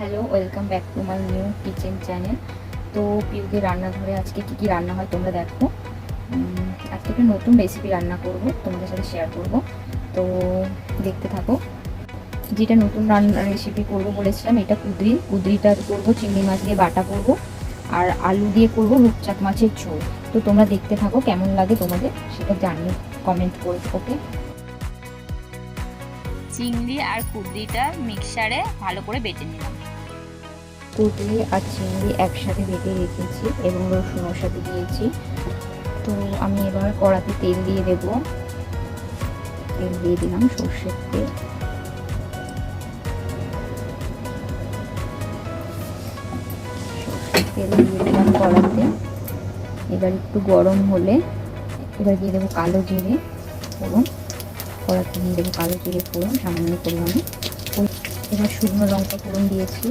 Hello, welcome back to my new kitchen channel. তো PoK রান্নাঘরে আজকে কী কী রান্না হয় তোমরা দেখো। আজকে একটা নতুন রেসিপি রান্না করব, তোমাদের সাথে শেয়ার করব। তো দেখতে থাকো। যেটা নতুন রান্না রেসিপি করব বলেছিলাম, এটা কুদরিটা করব, চিংড়ি মাছ দিয়ে বাটা করব, আর আলু দিয়ে করব রূপচাক মাছের ঝোল। তো তোমরা দেখতে থাকো, কেমন লাগে তোমাদের সেটা জানিয়ে কমেন্ট করো। ওকে, চিংড়ি আর কুদরিটা মিক্সারে ভালো করে বেটে নিলাম। কুদরি আর চিংড়ি একসাথে বেটে রেখেছি এবং রসুনের সাথে দিয়েছি। তো আমি এবার কড়াতে তেল দিয়ে দেব। তেল দিয়ে দিলাম, সর্ষের তেল। সর্ষের তেল দিয়ে দিলাম কড়াতে। এবার একটু গরম হলে এবার দিয়ে দেবো কালো জিরে ফোড়ন। কড়াতে দিয়ে দেবো কালো জিরে ফোড়ন সামান্য পরিমাণে। এবার শুকনো লঙ্কা ফোড়ন দিয়েছি।